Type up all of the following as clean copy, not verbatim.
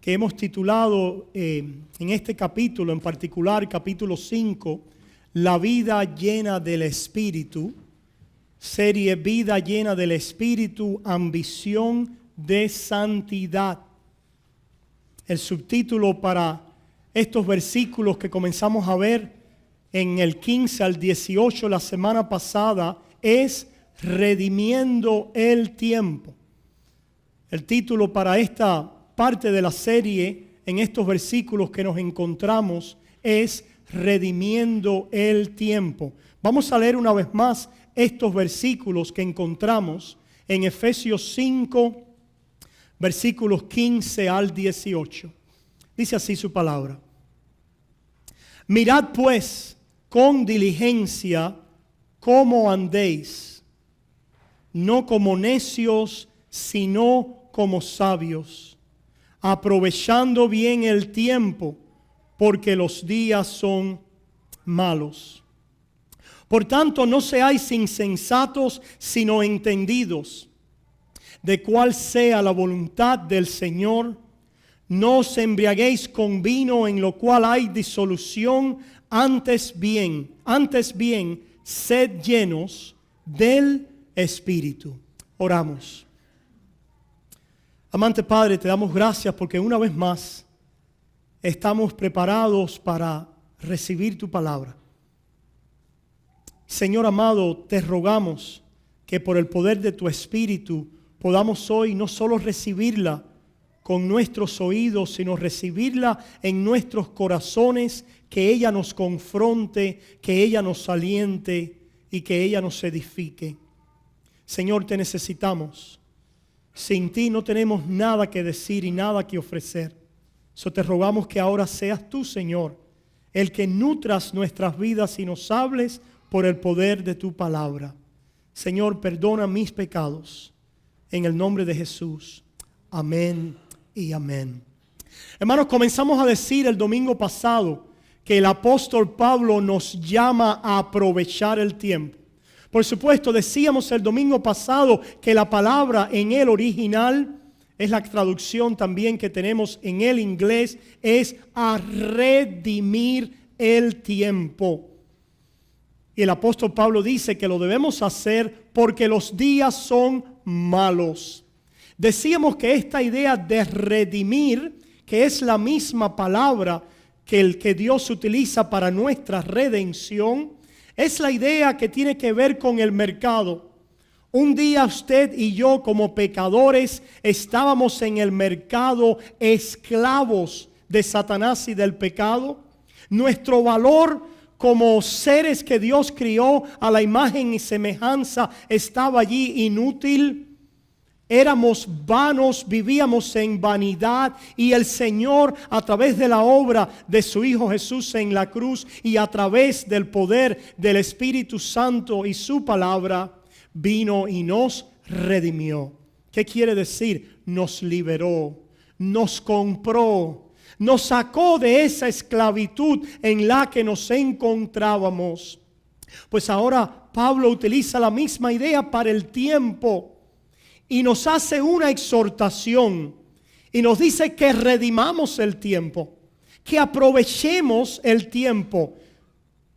que hemos titulado en este capítulo, en particular capítulo 5, La vida llena del Espíritu, serie Vida llena del Espíritu, ambición de santidad. El subtítulo para estos versículos que comenzamos a ver en el 15 al 18 la semana pasada es Redimiendo el tiempo. El título para esta parte de la serie en estos versículos que nos encontramos es Redimiendo el tiempo. Vamos a leer una vez más estos versículos que encontramos en Efesios 5, versículos 15 al 18. Dice así su palabra. Mirad pues con diligencia cómo andéis, no como necios, sino como sabios, aprovechando bien el tiempo, porque los días son malos. Por tanto, no seáis insensatos, sino entendidos de cuál sea la voluntad del Señor. No os embriaguéis con vino, en lo cual hay disolución, antes bien, sed llenos del Espíritu. Oramos. Amante Padre, te damos gracias porque una vez más estamos preparados para recibir tu palabra. Señor amado, te rogamos que por el poder de tu Espíritu podamos hoy no solo recibirla con nuestros oídos, sino recibirla en nuestros corazones, que ella nos confronte, que ella nos aliente y que ella nos edifique. Señor, te necesitamos. Sin ti no tenemos nada que decir y nada que ofrecer. So te rogamos que ahora seas tú, Señor, el que nutras nuestras vidas y nos hables por el poder de tu palabra. Señor, perdona mis pecados. En el nombre de Jesús. Amén y amén. Hermanos, comenzamos a decir el domingo pasado que el apóstol Pablo nos llama a aprovechar el tiempo. Por supuesto, decíamos el domingo pasado que la palabra en el original, es la traducción también que tenemos en el inglés, es a redimir el tiempo. Y el apóstol Pablo dice que lo debemos hacer porque los días son malos. Decíamos que esta idea de redimir, que es la misma palabra que Dios utiliza para nuestra redención, es la idea que tiene que ver con el mercado. Un día usted y yo como pecadores estábamos en el mercado esclavos de Satanás y del pecado. Nuestro valor como seres que Dios crió a la imagen y semejanza estaba allí inútil. Éramos vanos, vivíamos en vanidad y el Señor a través de la obra de su Hijo Jesús en la cruz y a través del poder del Espíritu Santo y su palabra vino y nos redimió. ¿Qué quiere decir? Nos liberó, nos compró, nos sacó de esa esclavitud en la que nos encontrábamos. Pues ahora Pablo utiliza la misma idea para el tiempo. Y nos hace una exhortación y nos dice que redimamos el tiempo, que aprovechemos el tiempo,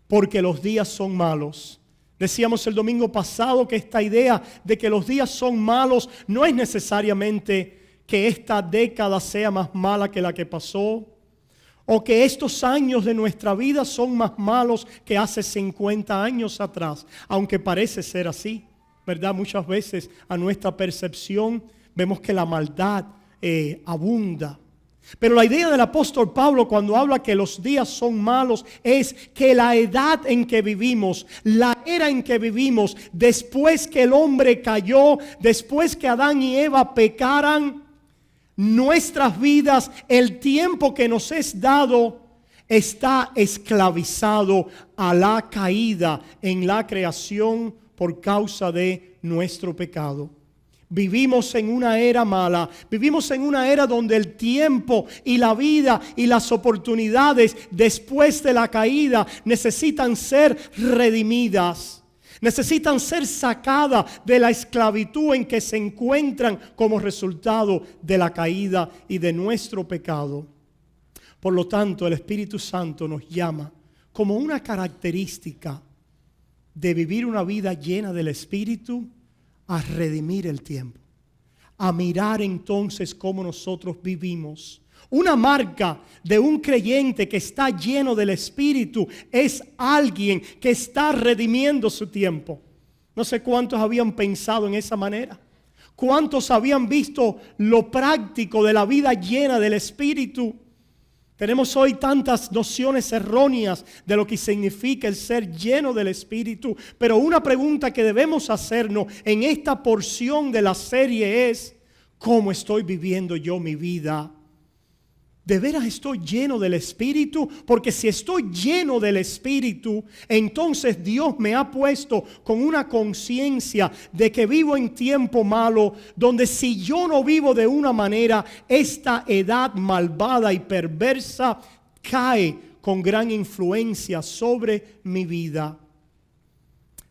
porque los días son malos. Decíamos el domingo pasado que esta idea de que los días son malos no es necesariamente que esta década sea más mala que la que pasó, o que estos años de nuestra vida son más malos que hace 50 años atrás, aunque parece ser así. ¿Verdad? Muchas veces a nuestra percepción vemos que la maldad abunda. Pero la idea del apóstol Pablo cuando habla que los días son malos es que la edad en que vivimos, la era en que vivimos, después que el hombre cayó, después que Adán y Eva pecaran, nuestras vidas, el tiempo que nos es dado, está esclavizado a la caída en la creación por causa de nuestro pecado. Vivimos en una era mala, vivimos en una era donde el tiempo y la vida y las oportunidades después de la caída necesitan ser redimidas. Necesitan ser sacadas de la esclavitud en que se encuentran como resultado de la caída y de nuestro pecado. Por lo tanto, el Espíritu Santo nos llama como una característica de vivir una vida llena del Espíritu a redimir el tiempo, a mirar entonces cómo nosotros vivimos. Una marca de un creyente que está lleno del Espíritu es alguien que está redimiendo su tiempo. No sé cuántos habían pensado en esa manera. ¿Cuántos habían visto lo práctico de la vida llena del Espíritu? Tenemos hoy tantas nociones erróneas de lo que significa el ser lleno del Espíritu. Pero una pregunta que debemos hacernos en esta porción de la serie es: ¿cómo estoy viviendo yo mi vida? ¿De veras estoy lleno del Espíritu? Porque si estoy lleno del Espíritu, entonces Dios me ha puesto con una conciencia de que vivo en tiempo malo, donde si yo no vivo de una manera, esta edad malvada y perversa cae con gran influencia sobre mi vida.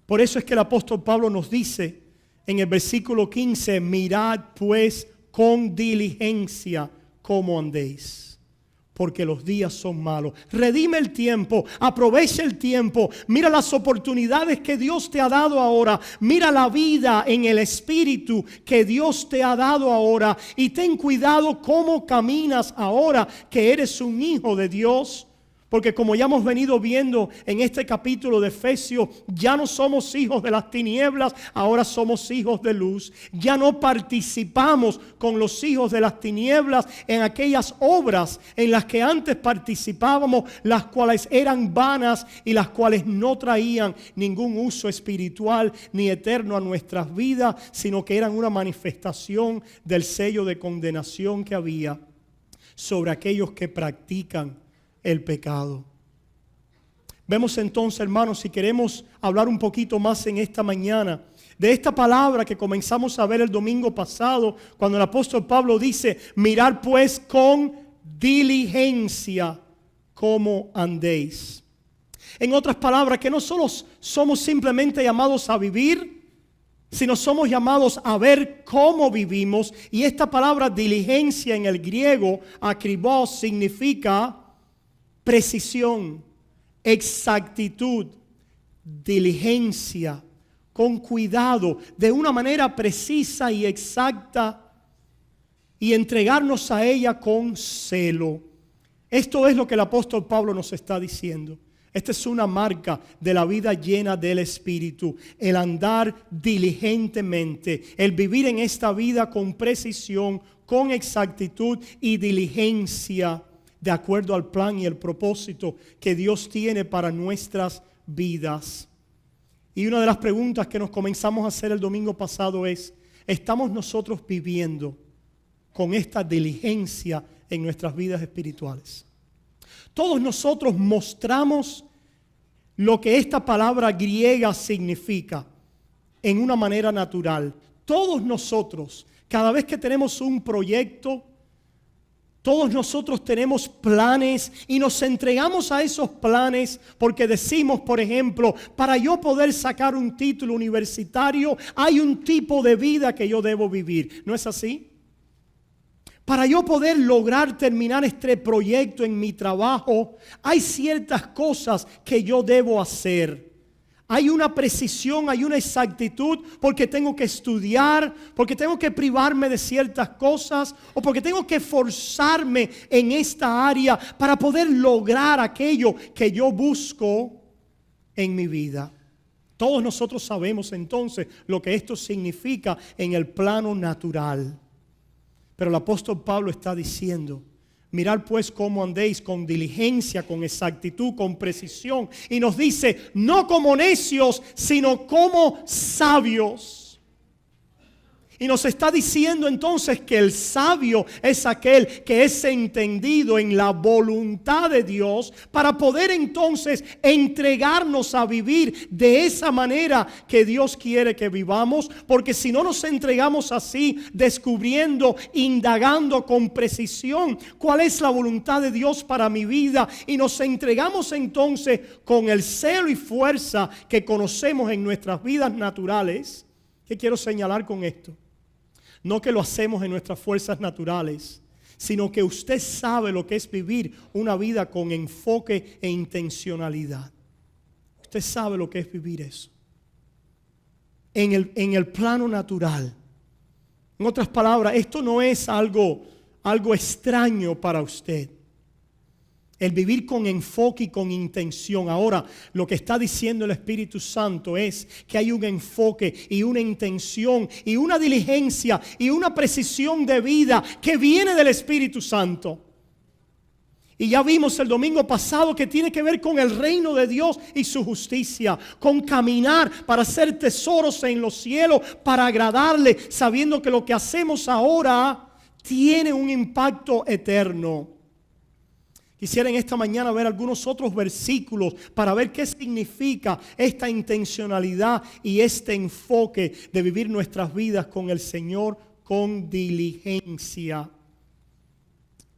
Por eso es que el apóstol Pablo nos dice en el versículo 15: mirad pues con diligencia cómo andéis, porque los días son malos. Redime el tiempo, aprovecha el tiempo. Mira las oportunidades que Dios te ha dado ahora. Mira la vida en el Espíritu que Dios te ha dado ahora. Y ten cuidado cómo caminas ahora que eres un hijo de Dios. Porque como ya hemos venido viendo en este capítulo de Efesios, ya no somos hijos de las tinieblas, ahora somos hijos de luz. Ya no participamos con los hijos de las tinieblas en aquellas obras en las que antes participábamos, las cuales eran vanas y las cuales no traían ningún uso espiritual ni eterno a nuestras vidas, sino que eran una manifestación del sello de condenación que había sobre aquellos que practican el pecado. Vemos entonces, hermanos, si queremos hablar un poquito más en esta mañana de esta palabra que comenzamos a ver el domingo pasado, cuando el apóstol Pablo dice: mirad pues con diligencia cómo andéis. En otras palabras, que no solo somos simplemente llamados a vivir, sino somos llamados a ver cómo vivimos. Y esta palabra diligencia en el griego, akribos, significa precisión, exactitud, diligencia, con cuidado, de una manera precisa y exacta, y entregarnos a ella con celo. Esto es lo que el apóstol Pablo nos está diciendo. Esta es una marca de la vida llena del Espíritu, el andar diligentemente, el vivir en esta vida con precisión, con exactitud y diligencia, de acuerdo al plan y el propósito que Dios tiene para nuestras vidas. Y una de las preguntas que nos comenzamos a hacer el domingo pasado es: ¿estamos nosotros viviendo con esta diligencia en nuestras vidas espirituales? Todos nosotros mostramos lo que esta palabra griega significa en una manera natural. Todos nosotros, cada vez que tenemos un proyecto, todos nosotros tenemos planes y nos entregamos a esos planes porque decimos, por ejemplo, para yo poder sacar un título universitario hay un tipo de vida que yo debo vivir. ¿No es así? Para yo poder lograr terminar este proyecto en mi trabajo, hay ciertas cosas que yo debo hacer. Hay una precisión, hay una exactitud, porque tengo que estudiar, porque tengo que privarme de ciertas cosas, o porque tengo que forzarme en esta área para poder lograr aquello que yo busco en mi vida. Todos nosotros sabemos entonces lo que esto significa en el plano natural. Pero el apóstol Pablo está diciendo: mirad pues cómo andéis con diligencia, con exactitud, con precisión. Y nos dice, no como necios, sino como sabios. Y nos está diciendo entonces que el sabio es aquel que es entendido en la voluntad de Dios para poder entonces entregarnos a vivir de esa manera que Dios quiere que vivamos. Porque si no nos entregamos así, descubriendo, indagando con precisión cuál es la voluntad de Dios para mi vida, y nos entregamos entonces con el celo y fuerza que conocemos en nuestras vidas naturales. ¿Qué quiero señalar con esto? No que lo hacemos en nuestras fuerzas naturales, sino que usted sabe lo que es vivir una vida con enfoque e intencionalidad. Usted sabe lo que es vivir eso. En el plano natural. En otras palabras, esto no es algo extraño para usted. El vivir con enfoque y con intención. Ahora, lo que está diciendo el Espíritu Santo es que hay un enfoque y una intención y una diligencia y una precisión de vida que viene del Espíritu Santo. Y ya vimos el domingo pasado que tiene que ver con el reino de Dios y su justicia, con caminar para hacer tesoros en los cielos, para agradarle, sabiendo que lo que hacemos ahora tiene un impacto eterno. Quisiera en esta mañana ver algunos otros versículos para ver qué significa esta intencionalidad y este enfoque de vivir nuestras vidas con el Señor con diligencia.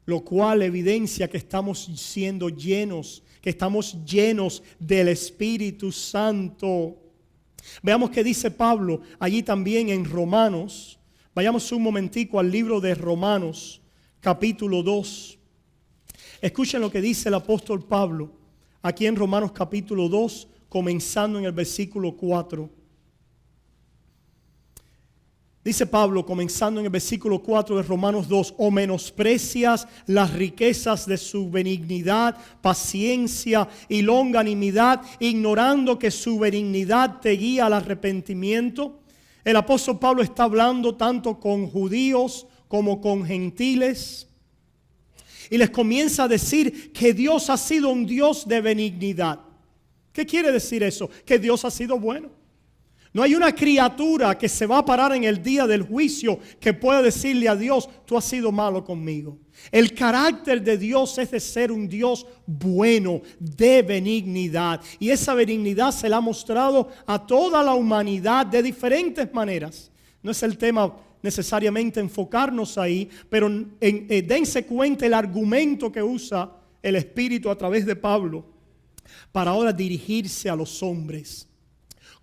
Lo cual evidencia que estamos siendo llenos, que estamos llenos del Espíritu Santo. Veamos qué dice Pablo allí también en Romanos. Vayamos un momentico al libro de Romanos, capítulo 2. Escuchen lo que dice el apóstol Pablo aquí en Romanos capítulo 2, comenzando en el versículo 4. Dice Pablo, comenzando en el versículo 4 de Romanos 2, o menosprecias las riquezas de su benignidad, paciencia y longanimidad, ignorando que su benignidad te guía al arrepentimiento. El apóstol Pablo está hablando tanto con judíos como con gentiles. Y les comienza a decir que Dios ha sido un Dios de benignidad. ¿Qué quiere decir eso? Que Dios ha sido bueno. No hay una criatura que se va a parar en el día del juicio que pueda decirle a Dios, tú has sido malo conmigo. El carácter de Dios es de ser un Dios bueno, de benignidad. Y esa benignidad se la ha mostrado a toda la humanidad de diferentes maneras. No es el tema necesariamente enfocarnos ahí, pero dense cuenta el argumento que usa el Espíritu a través de Pablo para ahora dirigirse a los hombres.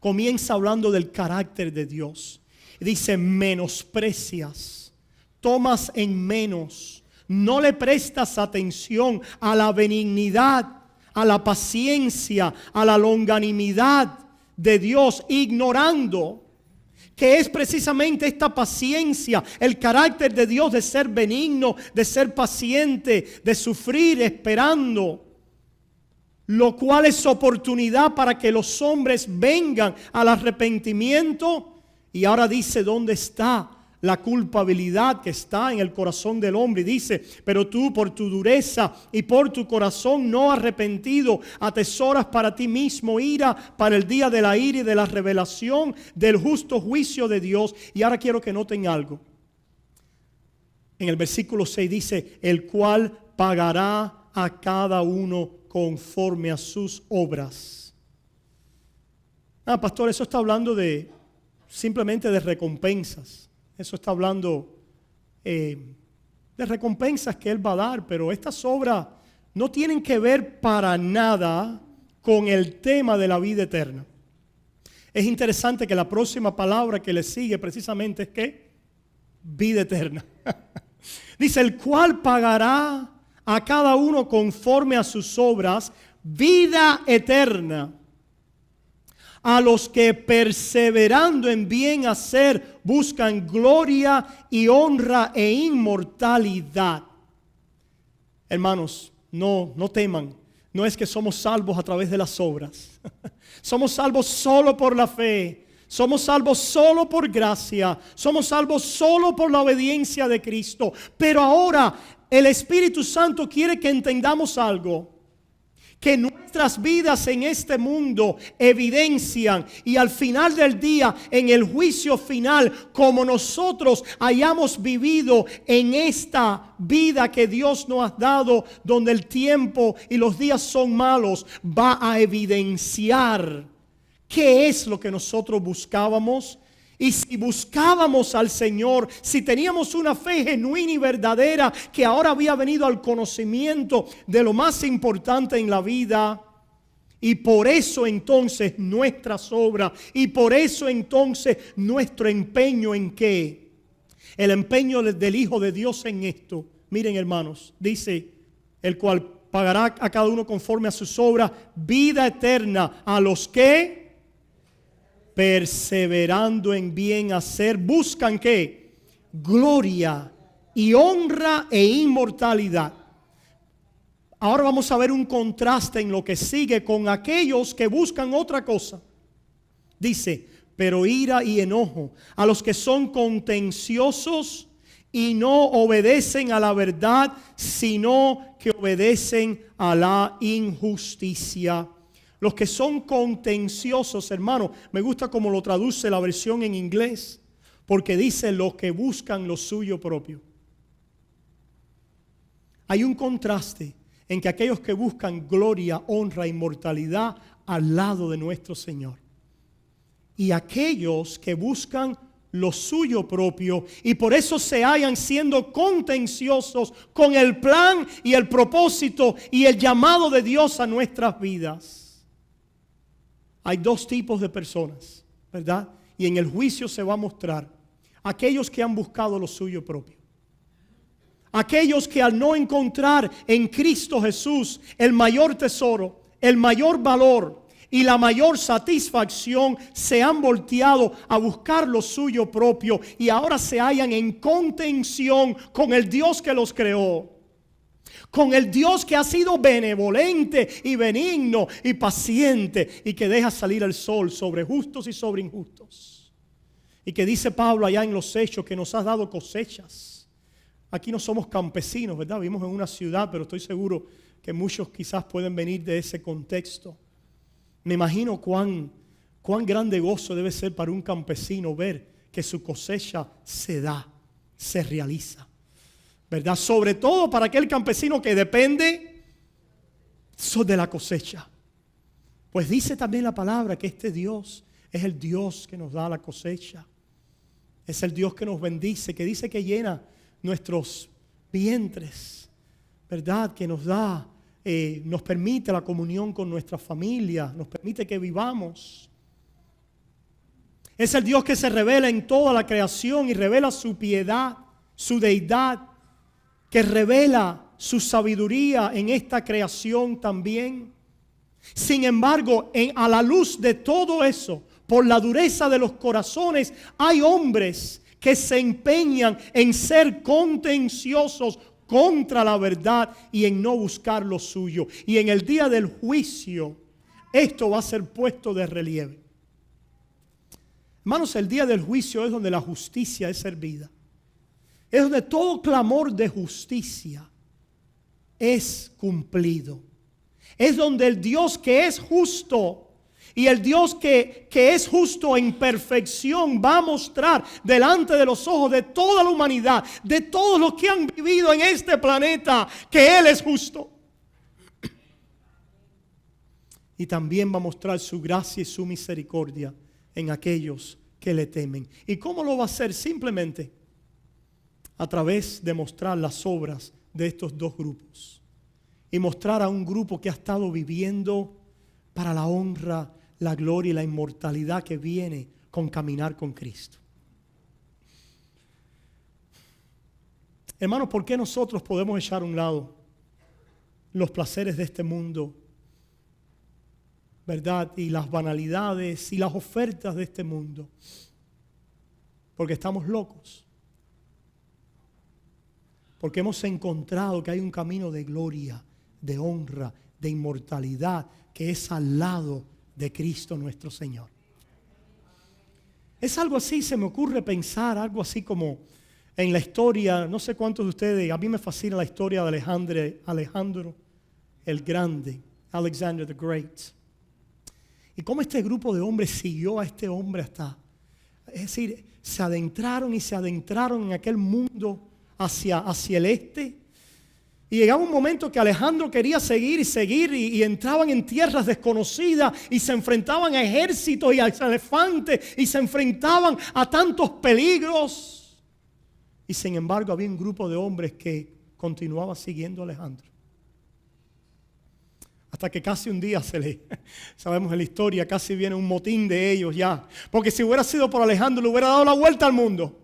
Comienza hablando del carácter de Dios. Dice, menosprecias, tomas en menos, no le prestas atención a la benignidad, a la paciencia, a la longanimidad de Dios, ignorando que es precisamente esta paciencia, el carácter de Dios de ser benigno, de ser paciente, de sufrir esperando, lo cual es oportunidad para que los hombres vengan al arrepentimiento. Y ahora dice dónde está la culpabilidad que está en el corazón del hombre. Y dice, pero tú por tu dureza y por tu corazón no arrepentido atesoras para ti mismo ira para el día de la ira y de la revelación del justo juicio de Dios. Y ahora quiero que noten algo. En el versículo 6 dice, el cual pagará a cada uno conforme a sus obras. Pastor, eso está hablando simplemente de recompensas. Eso está hablando de recompensas que Él va a dar, pero estas obras no tienen que ver para nada con el tema de la vida eterna. Es interesante que la próxima palabra que le sigue precisamente es ¿qué? Vida eterna. Dice, el cual pagará a cada uno conforme a sus obras, vida eterna, a los que perseverando en bien hacer buscan gloria y honra e inmortalidad. Hermanos, no teman. No es que somos salvos a través de las obras. Somos salvos solo por la fe. Somos salvos solo por gracia. Somos salvos solo por la obediencia de Cristo. Pero ahora el Espíritu Santo quiere que entendamos algo. que nuestras vidas en este mundo evidencian, y al final del día, en el juicio final, como nosotros hayamos vivido en esta vida que Dios nos ha dado, donde el tiempo y los días son malos, va a evidenciar qué es lo que nosotros buscábamos. Y si buscábamos al Señor, si teníamos una fe genuina y verdadera que ahora había venido al conocimiento de lo más importante en la vida, y por eso entonces nuestras obras, y por eso entonces nuestro empeño en qué, el empeño del Hijo de Dios en esto. Miren, hermanos, dice, el cual pagará a cada uno conforme a sus obras, vida eterna a los que perseverando en bien hacer, buscan ¿qué? Gloria y honra e inmortalidad. Ahora vamos a ver un contraste en lo que sigue con aquellos que buscan otra cosa. Dice, pero ira y enojo a los que son contenciosos y no obedecen a la verdad, sino que obedecen a la injusticia. Los que son contenciosos, hermano, me gusta como lo traduce la versión en inglés, porque dice los que buscan lo suyo propio. Hay un contraste en que aquellos que buscan gloria, honra, inmortalidad al lado de nuestro Señor, y aquellos que buscan lo suyo propio, y por eso se hallan siendo contenciosos con el plan y el propósito y el llamado de Dios a nuestras vidas. Hay dos tipos de personas, ¿verdad? Y en el juicio se va a mostrar aquellos que han buscado lo suyo propio. Aquellos que al no encontrar en Cristo Jesús el mayor tesoro, el mayor valor y la mayor satisfacción, se han volteado a buscar lo suyo propio y ahora se hallan en contención con el Dios que los creó. Con el Dios que ha sido benevolente y benigno y paciente, y que deja salir el sol sobre justos y sobre injustos. Y que dice Pablo allá en los Hechos que nos has dado cosechas. Aquí no somos campesinos, ¿verdad? Vivimos en una ciudad, pero estoy seguro que muchos quizás pueden venir de ese contexto. Me imagino cuán grande gozo debe ser para un campesino ver que su cosecha se da, se realiza, ¿verdad? Sobre todo para aquel campesino que depende de la cosecha. Pues dice también la palabra que este Dios es el Dios que nos da la cosecha. Es el Dios que nos bendice, que dice que llena nuestros vientres, ¿verdad? Que nos da, nos permite la comunión con nuestra familia, nos permite que vivamos. Es el Dios que se revela en toda la creación y revela su piedad, su deidad, que revela su sabiduría en esta creación también. Sin embargo, a la luz de todo eso, por la dureza de los corazones, hay hombres que se empeñan en ser contenciosos contra la verdad y en no buscar lo suyo. Y en el día del juicio, esto va a ser puesto de relieve. Hermanos, el día del juicio es donde la justicia es servida. Es donde todo clamor de justicia es cumplido. Es donde el Dios que es justo y el Dios que es justo en perfección va a mostrar delante de los ojos de toda la humanidad, de todos los que han vivido en este planeta, que Él es justo. Y también va a mostrar su gracia y su misericordia en aquellos que le temen. ¿Y cómo lo va a hacer? Simplemente a través de mostrar las obras de estos dos grupos. Y mostrar a un grupo que ha estado viviendo para la honra, la gloria y la inmortalidad que viene con caminar con Cristo. Hermanos, ¿por qué nosotros podemos echar a un lado los placeres de este mundo, verdad? Y las banalidades y las ofertas de este mundo. Porque estamos locos. Porque hemos encontrado que hay un camino de gloria, de honra, de inmortalidad, que es al lado de Cristo nuestro Señor. Es algo así, se me ocurre pensar, algo así como en la historia, no sé cuántos de ustedes, a mí me fascina la historia de Alejandro el Grande, Alexander the Great. Y cómo este grupo de hombres siguió a este hombre hasta, es decir, se adentraron en aquel mundo hacia el este. Y llegaba un momento que Alejandro quería seguir y entraban en tierras desconocidas y se enfrentaban a ejércitos y a elefantes y se enfrentaban a tantos peligros. Y sin embargo había un grupo de hombres que continuaba siguiendo a Alejandro. Hasta que casi un día sabemos en la historia, casi viene un motín de ellos ya. Porque si hubiera sido por Alejandro, le hubiera dado la vuelta al mundo.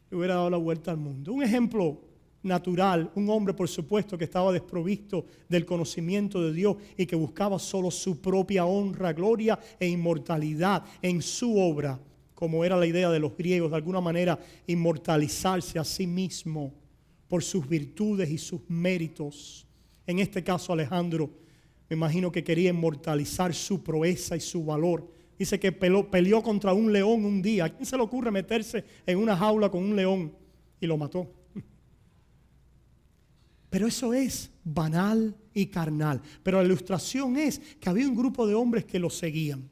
Le hubiera dado la vuelta al mundo. Un ejemplo natural, un hombre por supuesto que estaba desprovisto del conocimiento de Dios y que buscaba solo su propia honra, gloria e inmortalidad en su obra, como era la idea de los griegos, de alguna manera inmortalizarse a sí mismo por sus virtudes y sus méritos. En este caso Alejandro, me imagino que quería inmortalizar su proeza y su valor. Dice que peleó contra un león un día. ¿A quién se le ocurre meterse en una jaula con un león? Y lo mató. Pero eso es banal y carnal. Pero la ilustración es que había un grupo de hombres que lo seguían.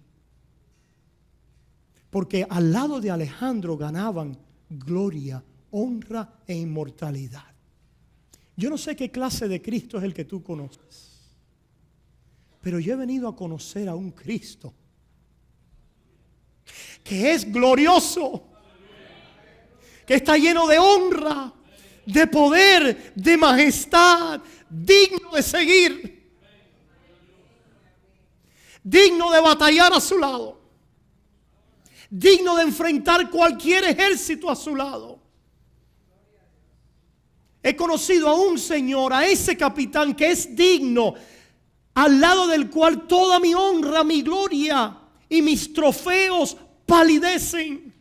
Porque al lado de Alejandro ganaban gloria, honra e inmortalidad. Yo no sé qué clase de Cristo es el que tú conoces, pero yo he venido a conocer a un Cristo que es glorioso, que está lleno de honra, de poder, de majestad, digno de seguir, digno de batallar a su lado, digno de enfrentar cualquier ejército a su lado. He conocido a un Señor, a ese capitán que es digno, al lado del cual toda mi honra, mi gloria y mis trofeos palidecen.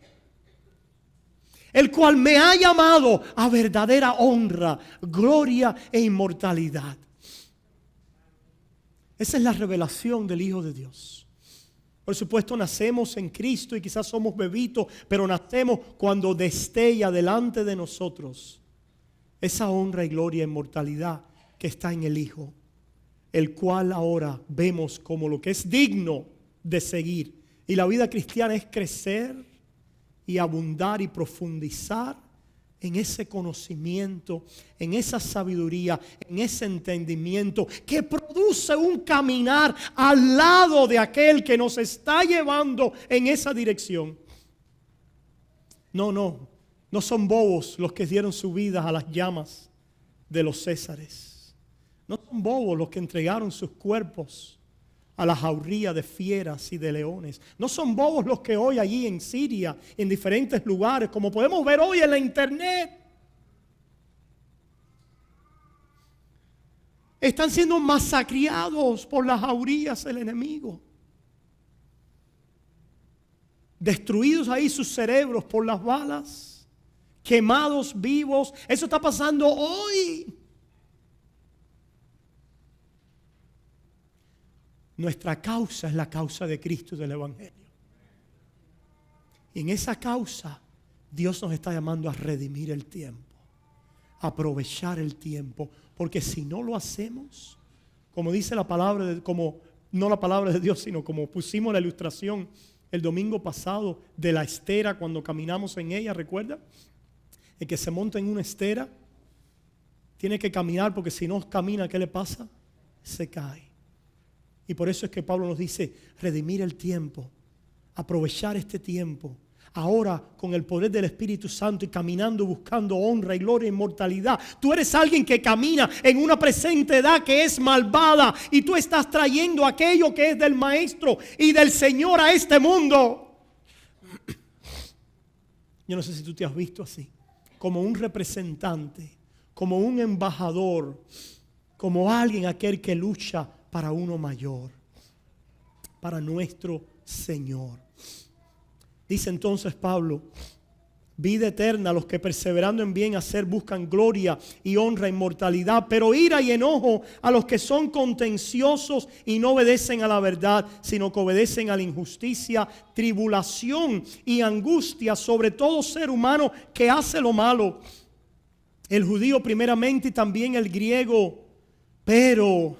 El cual me ha llamado a verdadera honra, gloria e inmortalidad. Esa es la revelación del Hijo de Dios. Por supuesto, nacemos en Cristo y quizás somos bebitos, pero nacemos cuando destella delante de nosotros esa honra y gloria e inmortalidad que está en el Hijo, el cual ahora vemos como lo que es digno de seguir. Y la vida cristiana es crecer y abundar y profundizar en ese conocimiento, en esa sabiduría, en ese entendimiento que produce un caminar al lado de aquel que nos está llevando en esa dirección. No son bobos los que dieron su vida a las llamas de los Césares. No son bobos los que entregaron sus cuerpos a la jauría de fieras y de leones. No son bobos los que hoy allí en Siria, en diferentes lugares, como podemos ver hoy en la internet, están siendo masacrados por las jaurías del enemigo. Destruidos ahí sus cerebros por las balas. Quemados vivos. Eso está pasando hoy. Nuestra causa es la causa de Cristo y del Evangelio. Y en esa causa Dios nos está llamando a redimir el tiempo, a aprovechar el tiempo, porque si no lo hacemos, como dice la palabra, no la palabra de Dios, sino como pusimos la ilustración el domingo pasado de la estera cuando caminamos en ella, ¿recuerda? El que se monta en una estera tiene que caminar, porque si no camina, ¿qué le pasa? Se cae. Y por eso es que Pablo nos dice redimir el tiempo, aprovechar este tiempo. Ahora con el poder del Espíritu Santo y caminando buscando honra y gloria e inmortalidad. Tú eres alguien que camina en una presente edad que es malvada y tú estás trayendo aquello que es del Maestro y del Señor a este mundo. Yo no sé si tú te has visto así, como un representante, como un embajador, como alguien aquel que lucha para uno mayor, para nuestro Señor. Dice entonces Pablo, vida eterna a los que perseverando en bien hacer buscan gloria y honra, inmortalidad, pero ira y enojo a los que son contenciosos y no obedecen a la verdad, sino que obedecen a la injusticia, tribulación y angustia sobre todo ser humano que hace lo malo. El judío primeramente y también el griego Pero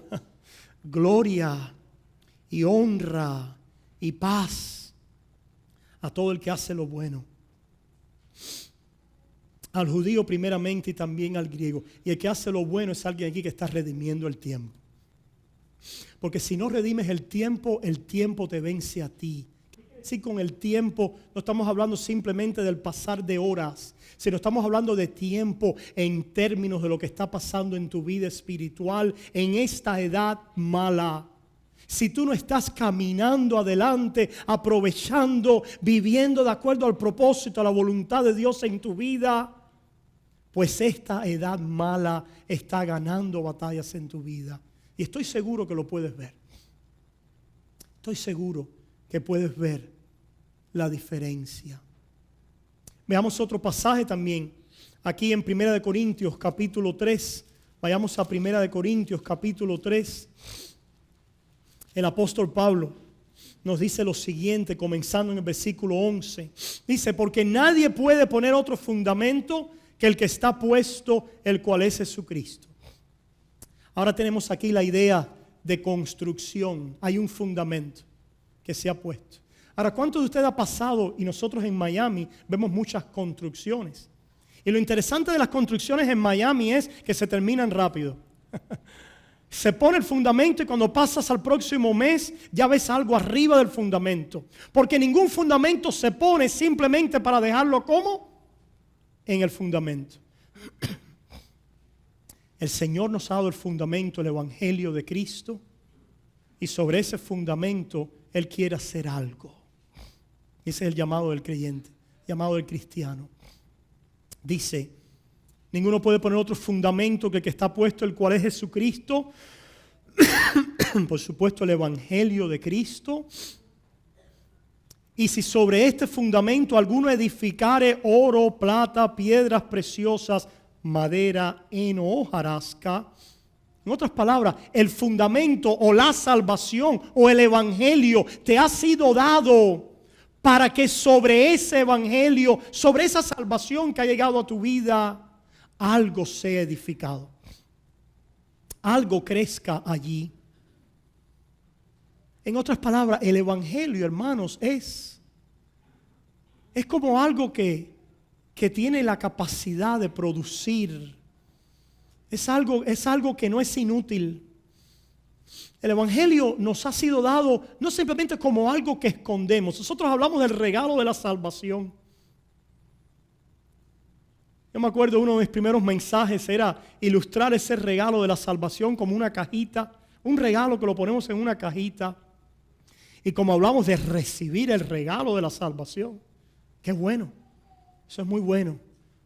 gloria y honra y paz a todo el que hace lo bueno. Al judío primeramente y también al griego. Y el que hace lo bueno es alguien aquí que está redimiendo el tiempo. Porque si no redimes el tiempo te vence a ti. Si con el tiempo no estamos hablando simplemente del pasar de horas, sino estamos hablando de tiempo en términos de lo que está pasando en tu vida espiritual en esta edad mala. Si tú no estás caminando adelante, aprovechando, viviendo de acuerdo al propósito, a la voluntad de Dios en tu vida, pues esta edad mala está ganando batallas en tu vida. Y estoy seguro que lo puedes ver. Estoy seguro que puedes ver la diferencia. Veamos otro pasaje también. Aquí en 1 Corintios capítulo 3. Vayamos a 1 Corintios capítulo 3. El apóstol Pablo nos dice lo siguiente, comenzando en el versículo 11. Dice, porque nadie puede poner otro fundamento que el que está puesto, el cual es Jesucristo. Ahora tenemos aquí la idea de construcción. Hay un fundamento que se ha puesto. Ahora, ¿cuántos de ustedes ha pasado? Y nosotros en Miami vemos muchas construcciones. Y lo interesante de las construcciones en Miami es que se terminan rápido. Se pone el fundamento y cuando pasas al próximo mes ya ves algo arriba del fundamento. Porque ningún fundamento se pone simplemente para dejarlo como en el fundamento. El Señor nos ha dado el fundamento, el Evangelio de Cristo. Y sobre ese fundamento Él quiere hacer algo. Ese es el llamado del creyente, llamado del cristiano. Dice, ninguno puede poner otro fundamento que el que está puesto, el cual es Jesucristo. Por supuesto, el Evangelio de Cristo. Y si sobre este fundamento alguno edificare oro, plata, piedras preciosas, madera, heno, hojarasca. En otras palabras, el fundamento o la salvación o el Evangelio te ha sido dado para que sobre ese Evangelio, sobre esa salvación que ha llegado a tu vida, algo sea edificado. Algo crezca allí. En otras palabras, el Evangelio, hermanos, es como algo que tiene la capacidad de producir. Es algo que no es inútil. El Evangelio nos ha sido dado no simplemente como algo que escondemos. Nosotros hablamos del regalo de la salvación. Yo me acuerdo uno de mis primeros mensajes era ilustrar ese regalo de la salvación como una cajita. Un regalo que lo ponemos en una cajita. Y como hablamos de recibir el regalo de la salvación. Qué bueno. Eso es muy bueno.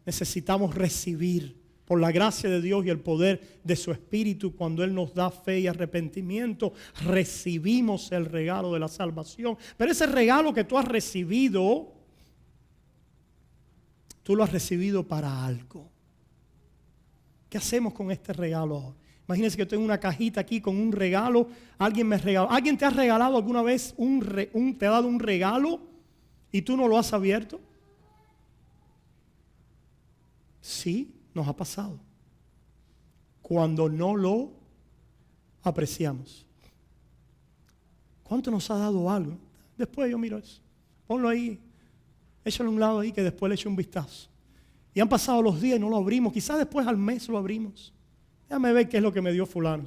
Necesitamos recibir por la gracia de Dios y el poder de su Espíritu, cuando Él nos da fe y arrepentimiento, recibimos el regalo de la salvación. Pero ese regalo que tú has recibido, tú lo has recibido para algo. ¿Qué hacemos con este regalo ahora? Imagínense que yo tengo una cajita aquí con un regalo. Alguien me regaló. ¿Alguien te ha regalado alguna vez te ha dado un regalo y tú no lo has abierto? Sí. Nos ha pasado cuando no lo apreciamos. ¿Cuánto nos ha dado algo? Después yo miro eso. Ponlo ahí, échalo a un lado ahí que después le eche un vistazo. Y han pasado los días y no lo abrimos. Quizás después al mes lo abrimos. Déjame ver qué es lo que me dio fulano.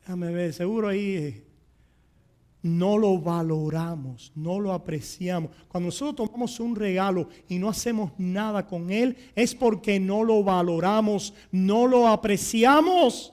Déjame ver, seguro ahí no lo valoramos, no lo apreciamos. Cuando nosotros tomamos un regalo y no hacemos nada con él, es porque no lo valoramos, no lo apreciamos.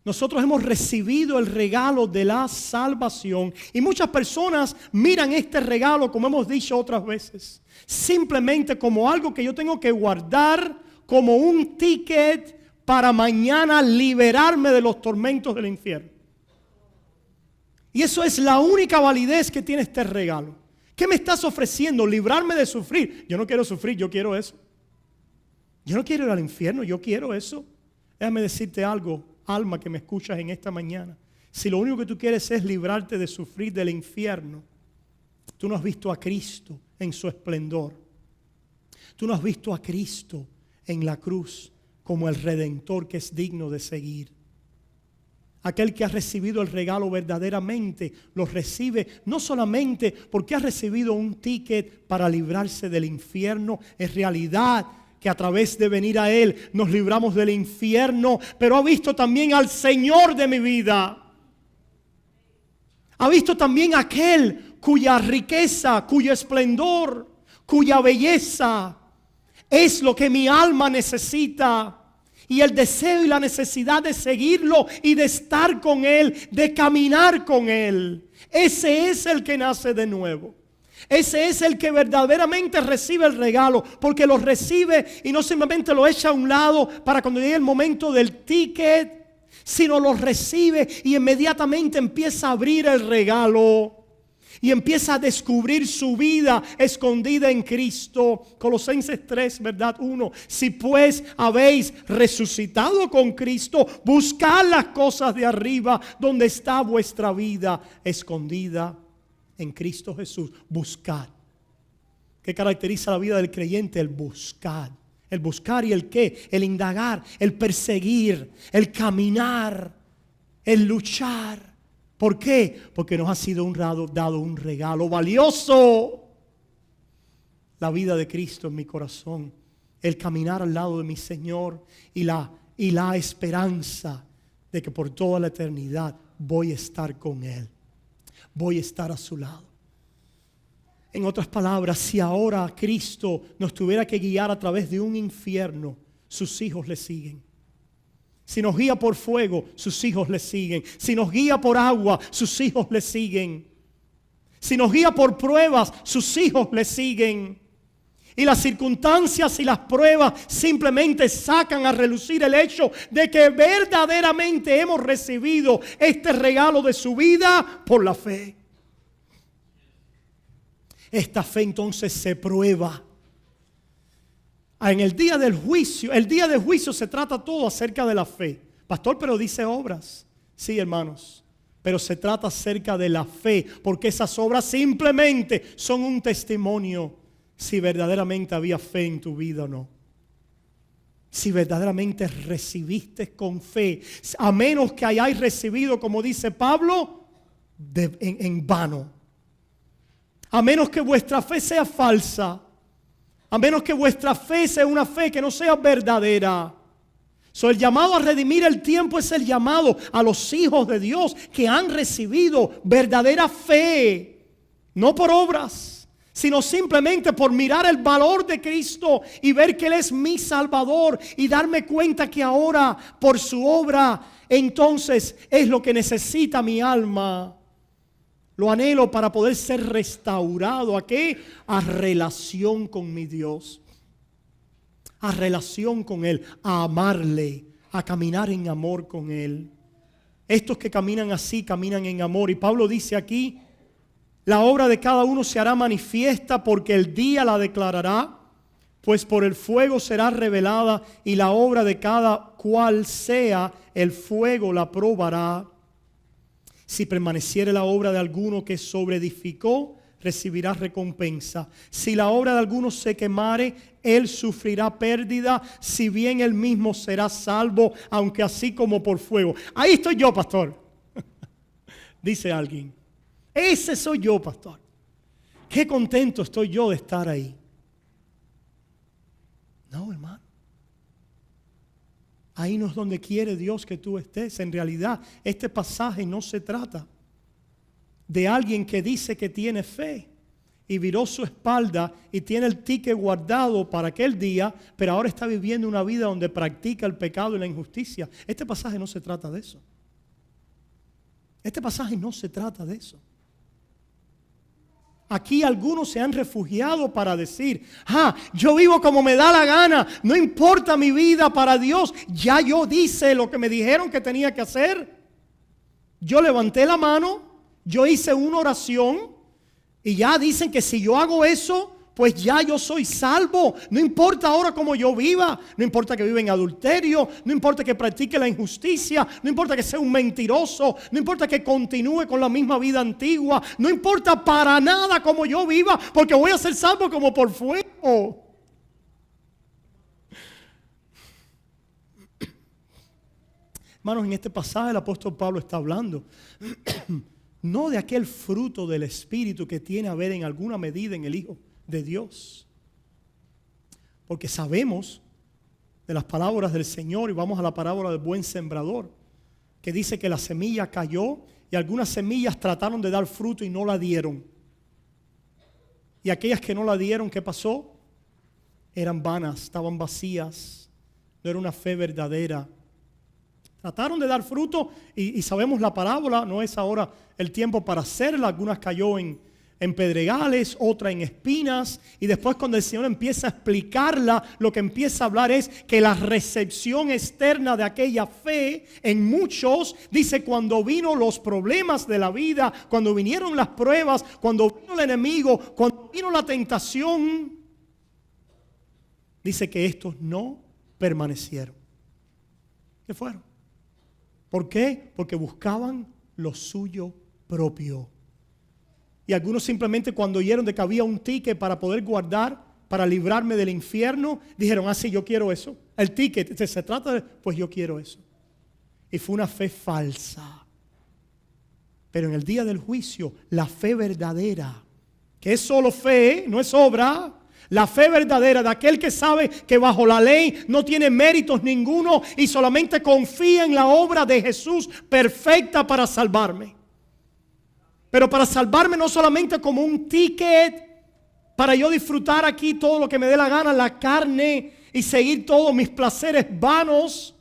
Nosotros hemos recibido el regalo de la salvación y muchas personas miran este regalo, como hemos dicho otras veces, simplemente como algo que yo tengo que guardar, como un ticket para mañana liberarme de los tormentos del infierno. Y eso es la única validez que tiene este regalo. ¿Qué me estás ofreciendo? Librarme de sufrir. Yo no quiero sufrir, yo quiero eso. Yo no quiero ir al infierno, yo quiero eso. Déjame decirte algo, alma que me escuchas en esta mañana. Si lo único que tú quieres es librarte de sufrir del infierno, tú no has visto a Cristo en su esplendor. Tú no has visto a Cristo en la cruz como el Redentor que es digno de seguir. Aquel que ha recibido el regalo verdaderamente lo recibe no solamente porque ha recibido un ticket para librarse del infierno. Es realidad que a través de venir a Él nos libramos del infierno, pero ha visto también al Señor de mi vida. Ha visto también a aquel cuya riqueza, cuyo esplendor, cuya belleza es lo que mi alma necesita. Y el deseo y la necesidad de seguirlo y de estar con Él, de caminar con Él. Ese es el que nace de nuevo. Ese es el que verdaderamente recibe el regalo, porque lo recibe y no simplemente lo echa a un lado para cuando llegue el momento del ticket, sino lo recibe y inmediatamente empieza a abrir el regalo. Y empieza a descubrir su vida escondida en Cristo. Colosenses 3, ¿verdad? 1. Si pues habéis resucitado con Cristo, buscad las cosas de arriba, donde está vuestra vida escondida en Cristo Jesús. Buscad. ¿Qué caracteriza la vida del creyente? El buscar. El buscar y el qué, el indagar, el perseguir, el caminar, el luchar. ¿Por qué? Porque nos ha sido dado un regalo valioso. La vida de Cristo en mi corazón. El caminar al lado de mi Señor y la esperanza de que por toda la eternidad voy a estar con Él. Voy a estar a su lado. En otras palabras, si ahora Cristo nos tuviera que guiar a través de un infierno, sus hijos le siguen. Si nos guía por fuego, sus hijos le siguen. Si nos guía por agua, sus hijos le siguen. Si nos guía por pruebas, sus hijos le siguen. Y las circunstancias y las pruebas simplemente sacan a relucir el hecho de que verdaderamente hemos recibido este regalo de su vida por la fe. Esta fe entonces se prueba. En el día del juicio se trata todo acerca de la fe. Pastor, pero dice obras. Sí, hermanos, pero se trata acerca de la fe, porque esas obras simplemente son un testimonio si verdaderamente había fe en tu vida o no. Si verdaderamente recibiste con fe, a menos que hayáis recibido, como dice Pablo, en vano. A menos que vuestra fe sea falsa. A menos que vuestra fe sea una fe que no sea verdadera. El llamado a redimir el tiempo es el llamado a los hijos de Dios que han recibido verdadera fe. No por obras, sino simplemente por mirar el valor de Cristo y ver que Él es mi Salvador y darme cuenta que ahora por su obra entonces es lo que necesita mi alma. Lo anhelo para poder ser restaurado. ¿A qué? A relación con mi Dios. A relación con Él. A amarle. A caminar en amor con Él. Estos que caminan así, caminan en amor. Y Pablo dice aquí, la obra de cada uno se hará manifiesta porque el día la declarará. Pues por el fuego será revelada y la obra de cada cual sea, el fuego la probará. Si permaneciere la obra de alguno que sobreedificó, recibirá recompensa. Si la obra de alguno se quemare, él sufrirá pérdida, si bien él mismo será salvo, aunque así como por fuego. Ahí estoy yo, pastor. Dice alguien. Ese soy yo, pastor. Qué contento estoy yo de estar ahí. No, hermano. Ahí no es donde quiere Dios que tú estés. En realidad, este pasaje no se trata de alguien que dice que tiene fe y viró su espalda y tiene el ticket guardado para aquel día, pero ahora está viviendo una vida donde practica el pecado y la injusticia. Este pasaje no se trata de eso. Este pasaje no se trata de eso. Aquí algunos se han refugiado para decir, yo vivo como me da la gana, no importa mi vida para Dios, ya yo hice lo que me dijeron que tenía que hacer. Yo levanté la mano, yo hice una oración y ya dicen que si yo hago eso, pues ya yo soy salvo. No importa ahora cómo yo viva, no importa que viva en adulterio, no importa que practique la injusticia, no importa que sea un mentiroso, no importa que continúe con la misma vida antigua, no importa para nada cómo yo viva, porque voy a ser salvo como por fuego. Hermanos, en este pasaje el apóstol Pablo está hablando no de aquel fruto del Espíritu que tiene a ver en alguna medida en el Hijo de Dios. Porque sabemos de las palabras del Señor, y vamos a la parábola del buen sembrador, que dice que la semilla cayó y algunas semillas trataron de dar fruto y no la dieron. Y aquellas que no la dieron, ¿qué pasó? Eran vanas, estaban vacías, no era una fe verdadera. Trataron de dar fruto y sabemos la parábola, no es ahora el tiempo para hacerla. Algunas cayó en pedregales, otra en espinas, y después cuando el Señor empieza a explicarla, lo que empieza a hablar es que la recepción externa de aquella fe en muchos, dice, cuando vino los problemas de la vida, cuando vinieron las pruebas, cuando vino el enemigo, cuando vino la tentación, dice que estos no permanecieron. ¿Qué fueron? ¿Por qué? Porque buscaban lo suyo propio. Y algunos simplemente cuando oyeron de que había un ticket para poder guardar, para librarme del infierno, dijeron, sí, yo quiero eso. El ticket, se trata de, pues yo quiero eso. Y fue una fe falsa. Pero en el día del juicio, la fe verdadera, que es solo fe, no es obra, la fe verdadera de aquel que sabe que bajo la ley no tiene méritos ninguno y solamente confía en la obra de Jesús perfecta para salvarme. Pero para salvarme no solamente como un ticket para yo disfrutar aquí todo lo que me dé la gana, la carne, y seguir todos mis placeres vanos.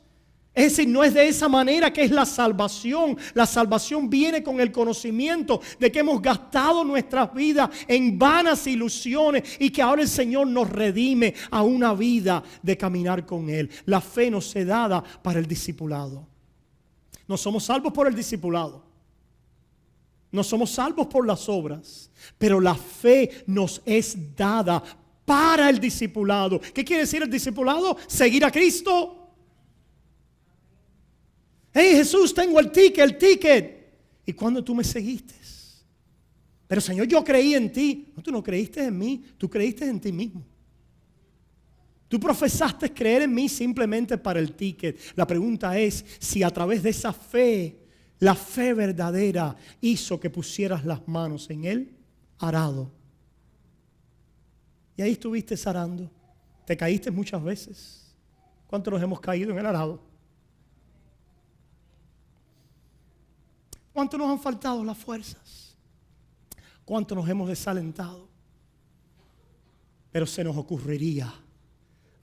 Es decir, no es de esa manera que es la salvación. La salvación viene con el conocimiento de que hemos gastado nuestras vidas en vanas ilusiones y que ahora el Señor nos redime a una vida de caminar con Él. La fe nos es dada para el discipulado. No somos salvos por el discipulado. No somos salvos por las obras, pero la fe nos es dada para el discipulado. ¿Qué quiere decir el discipulado? Seguir a Cristo. Hey Jesús, tengo el ticket. ¿Y cuándo tú me seguiste? Pero Señor, yo creí en ti. No, tú no creíste en mí, tú creíste en ti mismo. Tú profesaste creer en mí simplemente para el ticket. La pregunta es si a través de esa fe, la fe verdadera, hizo que pusieras las manos en el arado. Y ahí estuviste arando. Te caíste muchas veces. ¿Cuántos nos hemos caído en el arado? ¿Cuánto nos han faltado las fuerzas? ¿Cuánto nos hemos desalentado? Pero se nos ocurriría,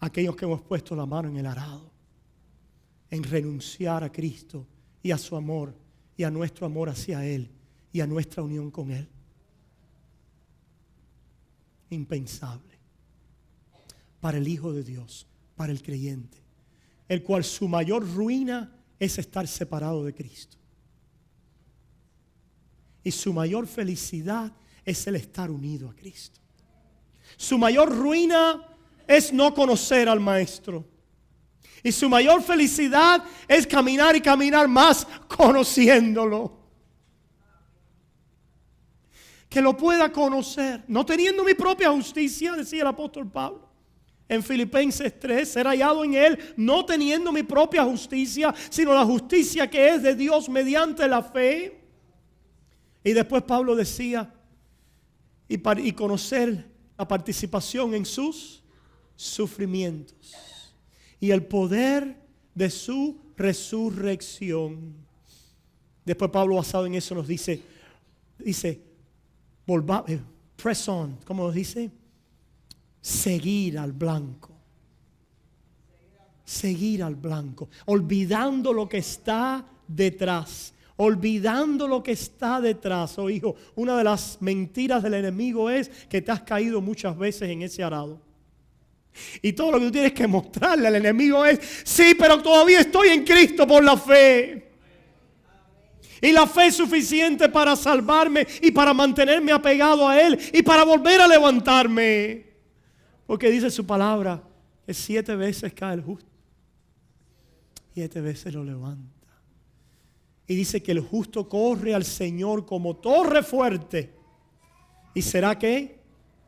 aquellos que hemos puesto la mano en el arado, en renunciar a Cristo y a su amor y a nuestro amor hacia Él y a nuestra unión con Él. Impensable para el Hijo de Dios, para el creyente, el cual su mayor ruina es estar separado de Cristo. Y su mayor felicidad es el estar unido a Cristo. Su mayor ruina es no conocer al Maestro. Y su mayor felicidad es caminar y caminar más conociéndolo. Que lo pueda conocer, no teniendo mi propia justicia, decía el apóstol Pablo en Filipenses 3, ser hallado en Él, no teniendo mi propia justicia, sino la justicia que es de Dios mediante la fe. Y después Pablo decía, y conocer la participación en sus sufrimientos y el poder de su resurrección. Después Pablo, basado en eso, nos dice, press on, ¿cómo nos dice? Seguir al blanco. Seguir al blanco, olvidando lo que está detrás. Olvidando lo que está detrás. Oh hijo, una de las mentiras del enemigo es que te has caído muchas veces en ese arado. Y todo lo que tú tienes que mostrarle al enemigo es, sí, pero todavía estoy en Cristo por la fe. Y la fe es suficiente para salvarme y para mantenerme apegado a Él y para volver a levantarme. Porque dice su palabra que 7 veces cae el justo, 7 veces lo levanta. Y dice que el justo corre al Señor como torre fuerte. ¿Y será qué?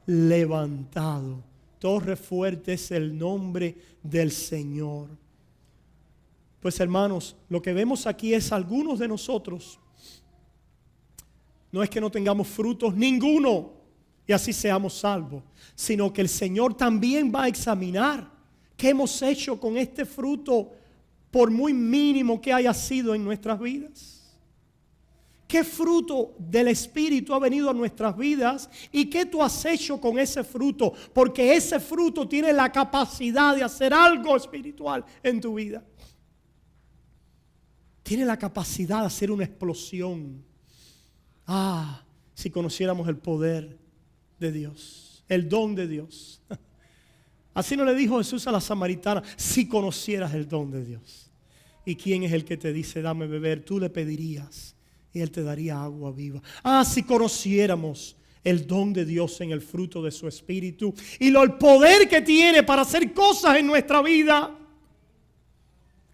Levantado. Torre fuerte es el nombre del Señor. Pues hermanos, lo que vemos aquí es algunos de nosotros. No es que no tengamos frutos ninguno y así seamos salvos, sino que el Señor también va a examinar qué hemos hecho con este fruto, por muy mínimo que haya sido en nuestras vidas. ¿Qué fruto del Espíritu ha venido a nuestras vidas y qué tú has hecho con ese fruto? Porque ese fruto tiene la capacidad de hacer algo espiritual en tu vida. Tiene la capacidad de hacer una explosión. Si conociéramos el poder de Dios, el don de Dios. Así no le dijo Jesús a la samaritana: si conocieras el don de Dios. ¿Y quién es el que te dice dame beber? Tú le pedirías y Él te daría agua viva. Si conociéramos el don de Dios en el fruto de su Espíritu y el poder que tiene para hacer cosas en nuestra vida.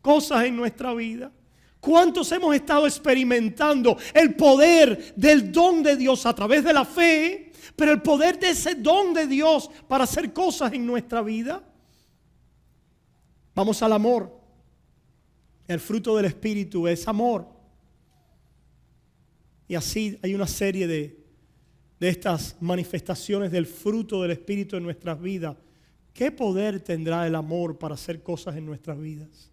Cosas en nuestra vida. ¿Cuántos hemos estado experimentando el poder del don de Dios a través de la fe? Pero el poder de ese don de Dios para hacer cosas en nuestra vida. Vamos al amor. El fruto del Espíritu es amor. Y así hay una serie de estas manifestaciones del fruto del Espíritu en nuestras vidas. ¿Qué poder tendrá el amor para hacer cosas en nuestras vidas?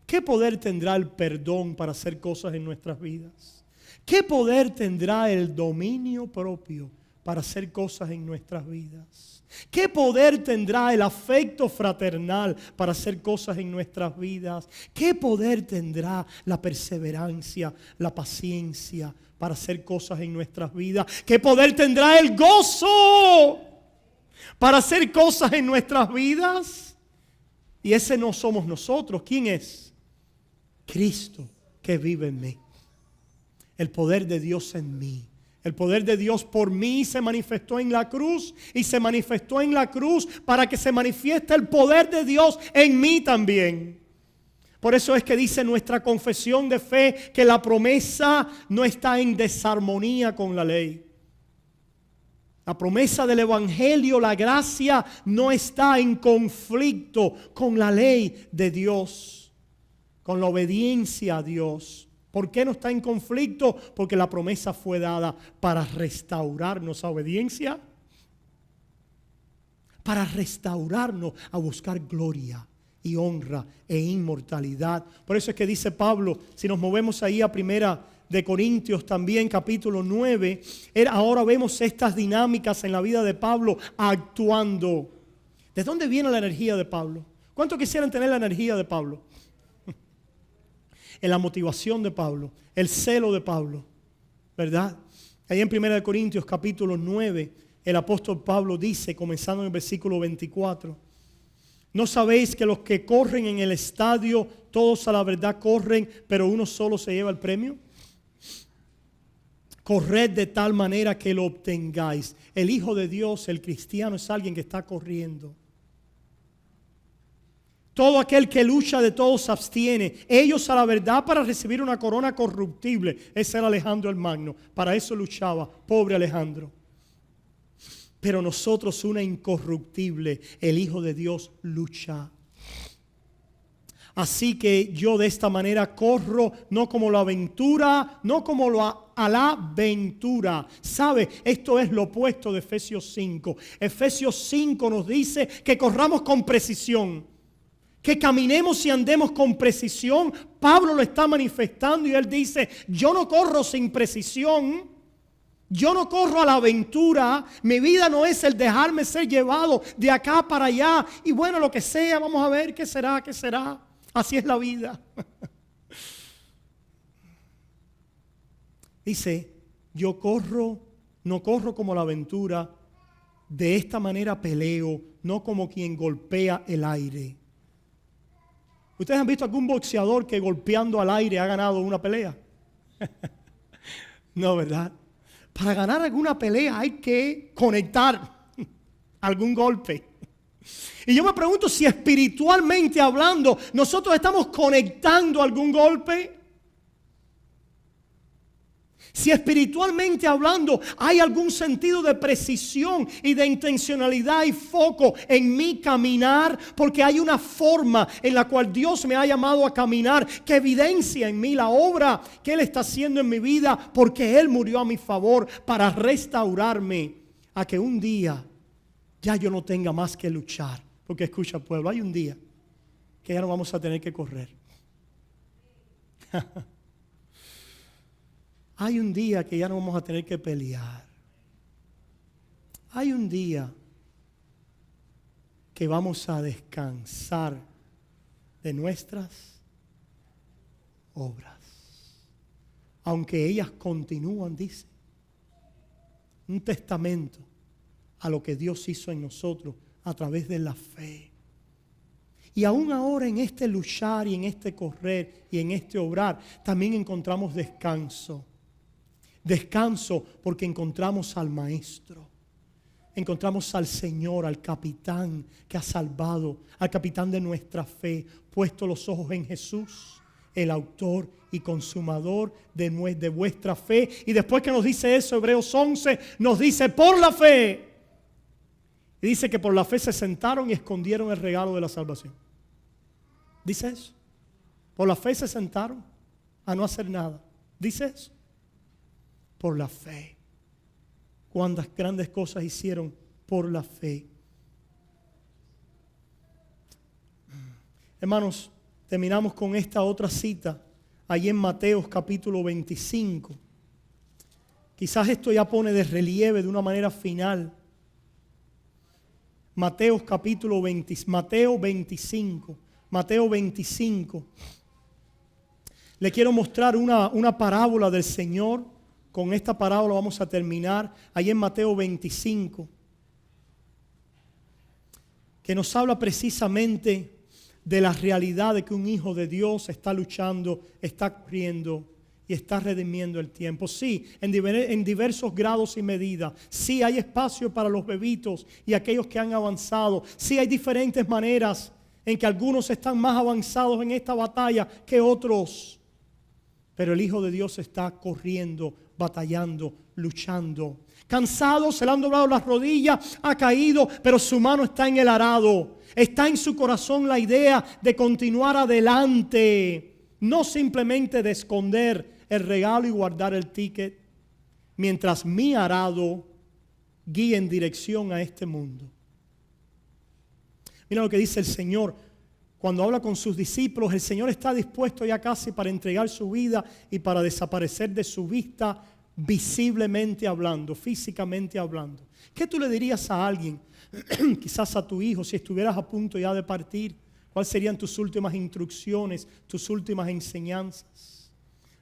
¿Qué poder tendrá el perdón para hacer cosas en nuestras vidas? ¿Qué poder tendrá el dominio propio para hacer cosas en nuestras vidas? ¿Qué poder tendrá el afecto fraternal para hacer cosas en nuestras vidas? ¿Qué poder tendrá la perseverancia, la paciencia para hacer cosas en nuestras vidas? ¿Qué poder tendrá el gozo para hacer cosas en nuestras vidas? Y ese no somos nosotros. ¿Quién es? Cristo que vive en mí. El poder de Dios en mí. El poder de Dios por mí se manifestó en la cruz y se manifestó en la cruz para que se manifieste el poder de Dios en mí también. Por eso es que dice nuestra confesión de fe que la promesa no está en desarmonía con la ley. La promesa del Evangelio, la gracia, no está en conflicto con la ley de Dios, con la obediencia a Dios. ¿Por qué no está en conflicto? Porque la promesa fue dada para restaurarnos a obediencia, para restaurarnos a buscar gloria y honra e inmortalidad. Por eso es que dice Pablo, si nos movemos ahí a Primera de Corintios también, capítulo 9, ahora vemos estas dinámicas en la vida de Pablo actuando. ¿De dónde viene la energía de Pablo? ¿Cuántos quisieran tener la energía de Pablo? En la motivación de Pablo, el celo de Pablo, ¿verdad? Ahí en 1 Corintios capítulo 9, el apóstol Pablo dice, comenzando en el versículo 24, ¿no sabéis que los que corren en el estadio, todos a la verdad corren, pero uno solo se lleva el premio? Corred de tal manera que lo obtengáis. El Hijo de Dios, el cristiano, es alguien que está corriendo. Todo aquel que lucha de todo se abstiene. Ellos a la verdad para recibir una corona corruptible. Ese era Alejandro el Magno. Para eso luchaba, pobre Alejandro. Pero nosotros una incorruptible. El Hijo de Dios lucha. Así que yo de esta manera corro, no como la aventura, no como a la aventura. ¿Sabe? Esto es lo opuesto de Efesios 5. Efesios 5 nos dice que corramos con precisión. Que caminemos y andemos con precisión. Pablo lo está manifestando y él dice, yo no corro sin precisión. Yo no corro a la aventura. Mi vida no es el dejarme ser llevado de acá para allá. Y bueno, lo que sea, vamos a ver qué será, qué será. Así es la vida. Dice, yo corro, no corro como la aventura. De esta manera peleo, no como quien golpea el aire. ¿Ustedes han visto algún boxeador que golpeando al aire ha ganado una pelea? No, ¿verdad? Para ganar alguna pelea hay que conectar algún golpe. Y yo me pregunto si espiritualmente hablando nosotros estamos conectando algún golpe. Si espiritualmente hablando hay algún sentido de precisión y de intencionalidad y foco en mi caminar, porque hay una forma en la cual Dios me ha llamado a caminar que evidencia en mí la obra que Él está haciendo en mi vida, porque Él murió a mi favor para restaurarme a que un día ya yo no tenga más que luchar. Porque escucha, pueblo, hay un día que ya no vamos a tener que correr. Hay un día que ya no vamos a tener que pelear. Hay un día que vamos a descansar de nuestras obras. Aunque ellas continúan, dice. Un testamento a lo que Dios hizo en nosotros a través de la fe. Y aún ahora en este luchar y en este correr y en este obrar, también encontramos descanso. Descanso porque encontramos al Maestro. Encontramos al Señor, al capitán que ha salvado, al capitán de nuestra fe, puesto los ojos en Jesús, el autor y consumador de vuestra fe. Y después que nos dice eso, Hebreos 11, nos dice por la fe. Y dice que por la fe se sentaron y escondieron el regalo de la salvación. Dice eso. Por la fe se sentaron a no hacer nada. Dice eso. Por la fe. Cuántas grandes cosas hicieron por la fe. Hermanos, terminamos con esta otra cita allí en Mateo capítulo 25. Quizás esto ya pone de relieve de una manera final. Mateo 25. Le quiero mostrar una parábola del Señor. Con esta parábola vamos a terminar. Ahí en Mateo 25. Que nos habla precisamente de la realidad de que un hijo de Dios está luchando, está corriendo y está redimiendo el tiempo. Sí, en diversos grados y medidas. Sí, hay espacio para los bebitos y aquellos que han avanzado. Sí, hay diferentes maneras en que algunos están más avanzados en esta batalla que otros. Pero el Hijo de Dios está corriendo, batallando, luchando. Cansado, se le han doblado las rodillas, ha caído, pero su mano está en el arado. Está en su corazón la idea de continuar adelante. No simplemente de esconder el regalo y guardar el ticket, mientras mi arado guíe en dirección a este mundo. Mira lo que dice el Señor. Cuando habla con sus discípulos, el Señor está dispuesto ya casi para entregar su vida y para desaparecer de su vista, visiblemente hablando, físicamente hablando. ¿Qué tú le dirías a alguien, quizás a tu hijo, si estuvieras a punto ya de partir? ¿Cuáles serían tus últimas instrucciones, tus últimas enseñanzas?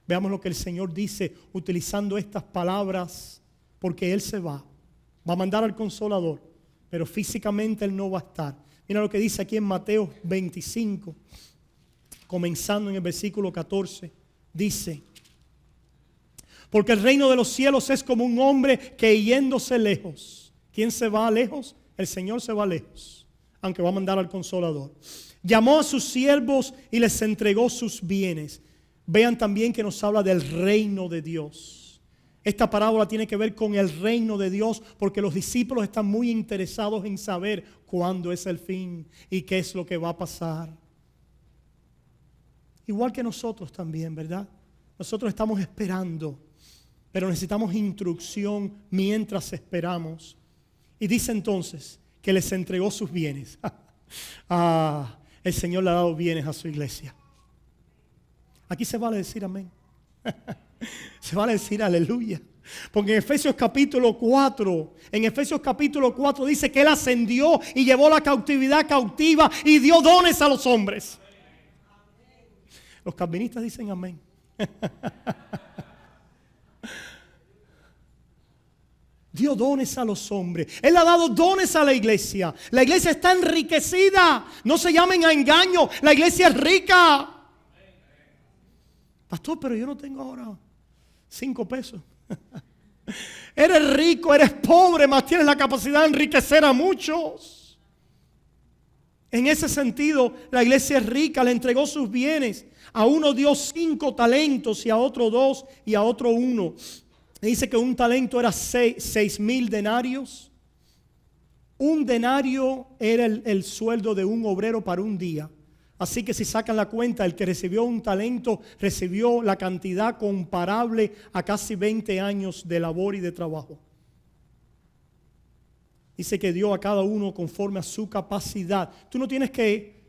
Veamos lo que el Señor dice utilizando estas palabras, porque Él se va a mandar al Consolador, pero físicamente Él no va a estar. Mira lo que dice aquí en Mateo 25, comenzando en el versículo 14, dice: porque el reino de los cielos es como un hombre que yéndose lejos. ¿Quién se va lejos? El Señor se va lejos, aunque va a mandar al Consolador. Llamó a sus siervos y les entregó sus bienes. Vean también que nos habla del reino de Dios. Esta parábola tiene que ver con el reino de Dios, porque los discípulos están muy interesados en saber cuándo es el fin y qué es lo que va a pasar. Igual que nosotros también, ¿verdad? Nosotros estamos esperando, pero necesitamos instrucción mientras esperamos. Y dice entonces que les entregó sus bienes. El Señor le ha dado bienes a su iglesia. Aquí se vale decir amén. Se vale decir aleluya. Porque en Efesios capítulo 4 dice que Él ascendió y llevó la cautividad cautiva y dio dones a los hombres. Los calvinistas dicen amén. Dio dones a los hombres. Él ha dado dones a la iglesia. La iglesia está enriquecida. No se llamen a engaño. La iglesia es rica. Pastor, pero yo no tengo ahora 5 pesos. Eres rico, eres pobre, mas tienes la capacidad de enriquecer a muchos. En ese sentido, la iglesia es rica, le entregó sus bienes. A uno dio 5 talentos y a otro 2 y a otro 1. Dice que un talento era 6,000 denarios. Un denario era el sueldo de un obrero para un día. Así que si sacan la cuenta, el que recibió un talento recibió la cantidad comparable a casi 20 años de labor y de trabajo. Dice que dio a cada uno conforme a su capacidad. Tú no tienes que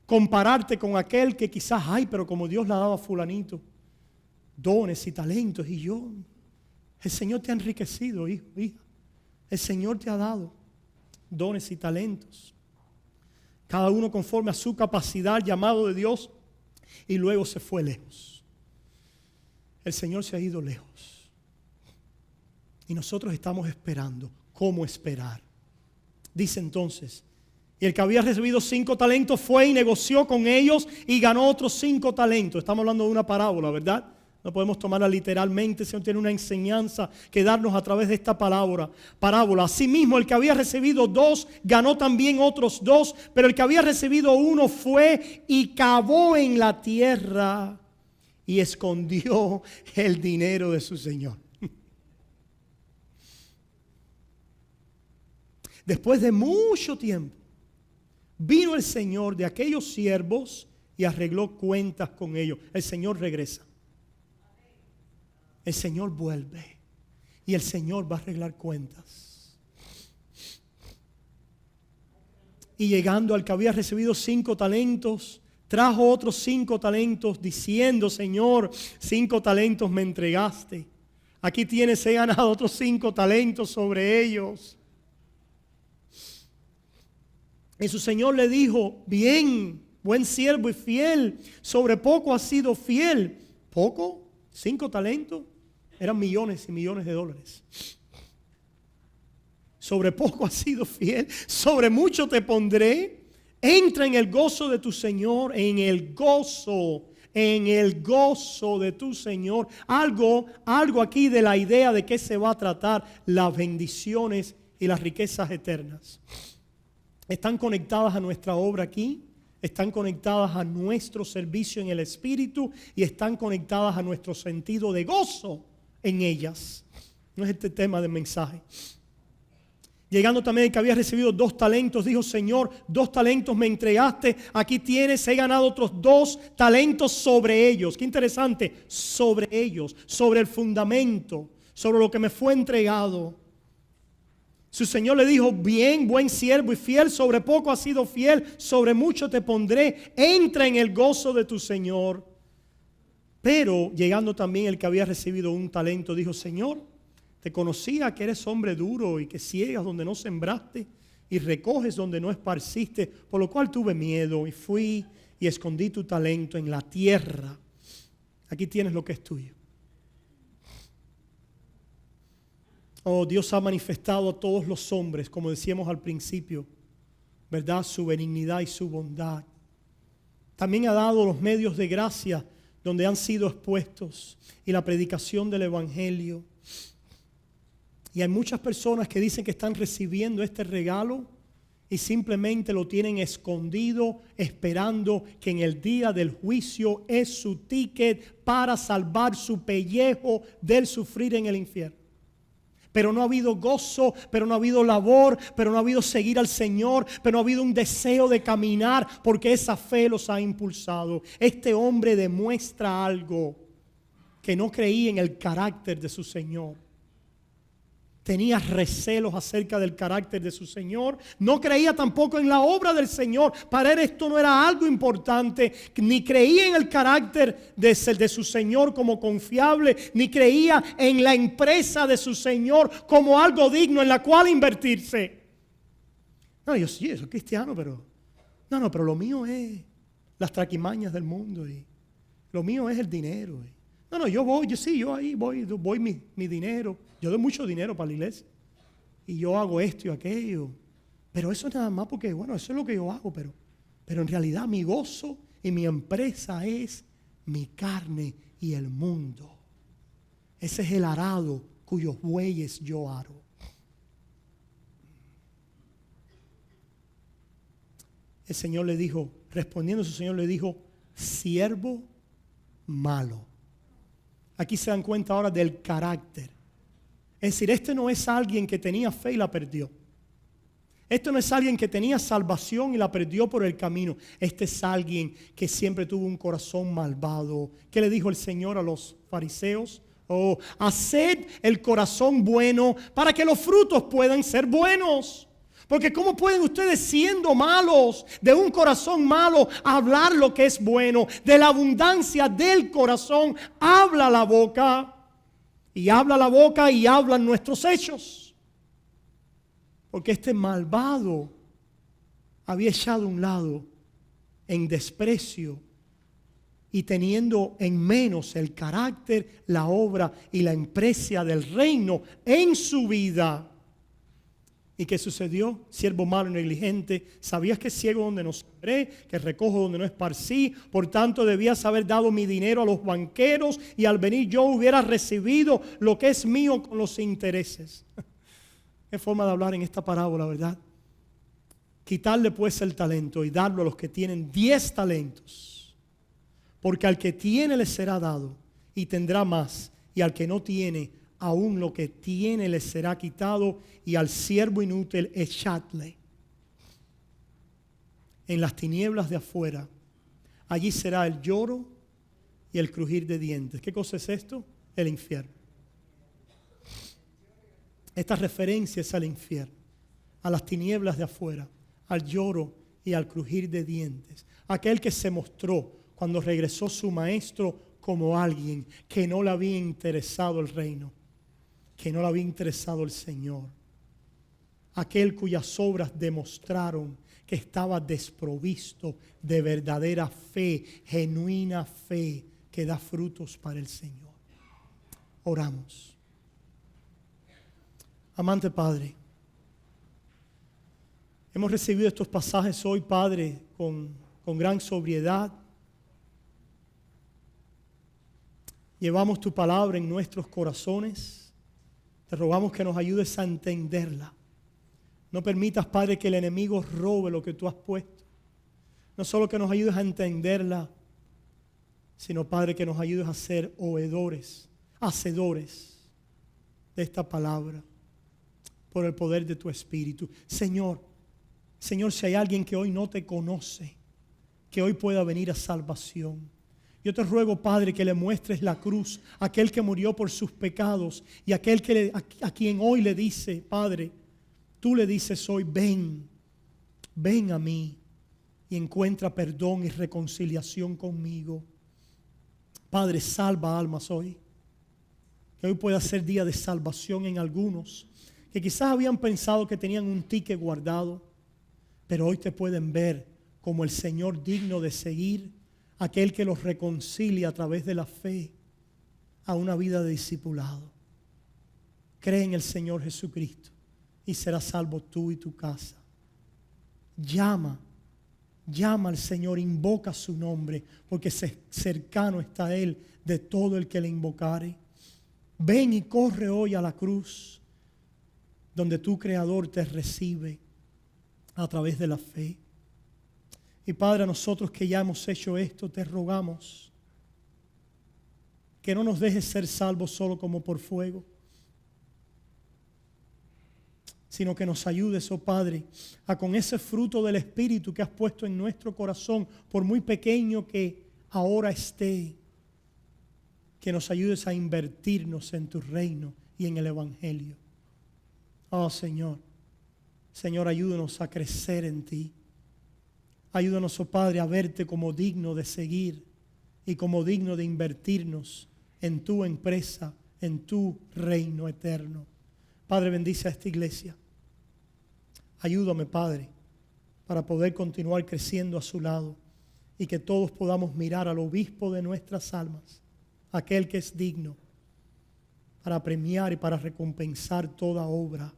compararte con aquel que quizás, ay, pero como Dios le ha dado a fulanito dones y talentos, y yo, el Señor te ha enriquecido, hijo, hija. El Señor te ha dado dones y talentos. Cada uno conforme a su capacidad, llamado de Dios, y luego se fue lejos. El Señor se ha ido lejos. Y nosotros estamos esperando. ¿Cómo esperar? Dice entonces, y el que había recibido 5 talentos fue y negoció con ellos y ganó otros 5 talentos. Estamos hablando de una parábola, ¿verdad? No podemos tomarla literalmente, sino tiene una enseñanza que darnos a través de esta parábola. Asimismo, el que había recibido 2 ganó también otros 2, pero el que había recibido 1 fue y cavó en la tierra y escondió el dinero de su señor. Después de mucho tiempo, vino el Señor de aquellos siervos y arregló cuentas con ellos. El Señor regresa. El Señor vuelve. Y el Señor va a arreglar cuentas. Y llegando al que había recibido 5 talentos, trajo otros 5 talentos diciendo, Señor, 5 talentos me entregaste. Aquí tienes, he ganado otros 5 talentos sobre ellos. Y su Señor le dijo, bien, buen siervo y fiel, sobre poco has sido fiel. ¿Poco? 5 talentos. Eran millones y millones de dólares. Sobre poco has sido fiel, sobre mucho te pondré. Entra en el gozo de tu Señor, en el gozo de tu Señor. Algo aquí de la idea de qué se va a tratar, las bendiciones y las riquezas eternas. Están conectadas a nuestra obra aquí, están conectadas a nuestro servicio en el Espíritu y están conectadas a nuestro sentido de gozo en ellas. No es este tema del mensaje. Llegando también el que había recibido 2 talentos, dijo, Señor, 2 talentos me entregaste, aquí tienes, he ganado otros 2 talentos sobre ellos. Qué interesante, sobre ellos, sobre el fundamento, sobre lo que me fue entregado. Su Señor le dijo, bien, buen siervo y fiel, sobre poco has sido fiel, sobre mucho te pondré, entra en el gozo de tu Señor. Pero llegando también el que había recibido 1 talento, dijo, Señor, te conocía que eres hombre duro y que ciegas donde no sembraste y recoges donde no esparciste, por lo cual tuve miedo y fui y escondí tu talento en la tierra. Aquí tienes lo que es tuyo. Oh, Dios ha manifestado a todos los hombres, como decíamos al principio, ¿verdad? Su benignidad y su bondad. También ha dado los medios de gracia donde han sido expuestos y la predicación del Evangelio. Y hay muchas personas que dicen que están recibiendo este regalo y simplemente lo tienen escondido, esperando que en el día del juicio es su ticket para salvar su pellejo del sufrir en el infierno. Pero no ha habido gozo, pero no ha habido labor, pero no ha habido seguir al Señor, pero no ha habido un deseo de caminar porque esa fe los ha impulsado. Este hombre demuestra algo, que no creía en el carácter de su Señor. Tenía recelos acerca del carácter de su Señor. No creía tampoco en la obra del Señor. Para él esto no era algo importante. Ni creía en el carácter de su Señor como confiable. Ni creía en la empresa de su Señor como algo digno en la cual invertirse. No, yo sí, soy cristiano, pero... No, pero lo mío es las traquimañas del mundo. Y lo mío es el dinero. Yo ahí voy mi dinero. Yo doy mucho dinero para la iglesia. Y yo hago esto y aquello. Pero eso es nada más porque, bueno, eso es lo que yo hago. Pero en realidad mi gozo y mi empresa es mi carne y el mundo. Ese es el arado cuyos bueyes yo aro. El Señor le dijo, respondiendo su Señor le dijo, siervo malo. Aquí se dan cuenta ahora del carácter Es decir, este no es alguien que tenía fe y la perdió. Este no es alguien que tenía salvación y la perdió por el camino. Este es alguien que siempre tuvo un corazón malvado. ¿Qué le dijo el Señor a los fariseos? Oh, haced el corazón bueno para que los frutos puedan ser buenos. Porque ¿cómo pueden ustedes, siendo malos, de un corazón malo, hablar lo que es bueno? De la abundancia del corazón habla la boca. Y habla la boca y hablan nuestros hechos. Porque este malvado había echado a un lado en desprecio y teniendo en menos el carácter, la obra y la empresa del reino en su vida. ¿Y qué sucedió? Siervo malo y negligente, sabías que ciego donde no sembré, que recojo donde no esparcí, por tanto debías haber dado mi dinero a los banqueros y al venir yo hubiera recibido lo que es mío con los intereses. Qué forma de hablar en esta parábola, ¿verdad? Quitarle pues el talento y darlo a los que tienen 10 talentos, porque al que tiene le será dado y tendrá más, y al que no tiene, aún lo que tiene le será quitado, y al siervo inútil echadle en las tinieblas de afuera. Allí será el lloro y el crujir de dientes. ¿Qué cosa es esto? El infierno. Esta referencia es al infierno, a las tinieblas de afuera, al lloro y al crujir de dientes. Aquel que se mostró cuando regresó su maestro como alguien que no le había interesado el reino, que no le había interesado el Señor. Aquel cuyas obras demostraron que estaba desprovisto de verdadera fe, genuina fe que da frutos para el Señor. Oramos. Amante Padre, hemos recibido estos pasajes hoy, Padre, con gran sobriedad. Llevamos tu palabra en nuestros corazones. Te rogamos que nos ayudes a entenderla. No permitas, Padre, que el enemigo robe lo que tú has puesto. No solo que nos ayudes a entenderla, sino, Padre, que nos ayudes a ser oidores, hacedores de esta palabra por el poder de tu Espíritu. Señor, si hay alguien que hoy no te conoce, que hoy pueda venir a salvación. Yo te ruego, Padre, que le muestres la cruz, aquel que murió por sus pecados y aquel a quien hoy le dice, Padre, tú le dices hoy, ven a mí y encuentra perdón y reconciliación conmigo. Padre, salva almas hoy. Que hoy pueda ser día de salvación en algunos que quizás habían pensado que tenían un ticket guardado, pero hoy te pueden ver como el Señor digno de seguir, aquel que los reconcilia a través de la fe a una vida de discipulado. Cree en el Señor Jesucristo y serás salvo tú y tu casa. Llama al Señor, invoca su nombre, porque cercano está Él de todo el que le invocare. Ven y corre hoy a la cruz, donde tu Creador te recibe a través de la fe. Y Padre, a nosotros que ya hemos hecho esto, te rogamos que no nos dejes ser salvos solo como por fuego, sino que nos ayudes, oh Padre, a con ese fruto del Espíritu que has puesto en nuestro corazón, por muy pequeño que ahora esté, que nos ayudes a invertirnos en tu reino y en el Evangelio. Oh Señor, ayúdanos a crecer en ti. Ayúdanos, oh Padre, a verte como digno de seguir y como digno de invertirnos en tu empresa, en tu reino eterno. Padre, bendice a esta iglesia. Ayúdame, Padre, para poder continuar creciendo a su lado y que todos podamos mirar al obispo de nuestras almas, aquel que es digno, para premiar y para recompensar toda obra,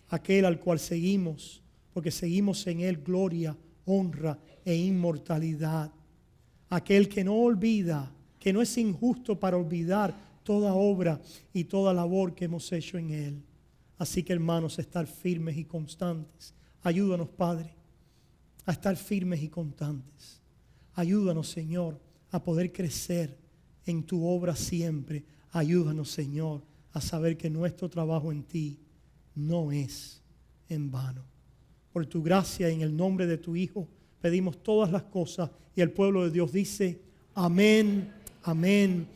aquel al cual seguimos, porque seguimos en él gloria, honra e inmortalidad, aquel que no olvida, que no es injusto para olvidar toda obra y toda labor que hemos hecho en él. Así que, hermanos, estar firmes y constantes. Ayúdanos, Padre, a estar firmes y constantes. Ayúdanos, Señor, a poder crecer en tu obra siempre. Ayúdanos, Señor, a saber que nuestro trabajo en ti no es en vano. Por tu gracia, en el nombre de tu Hijo, pedimos todas las cosas y el pueblo de Dios dice, amén, amén.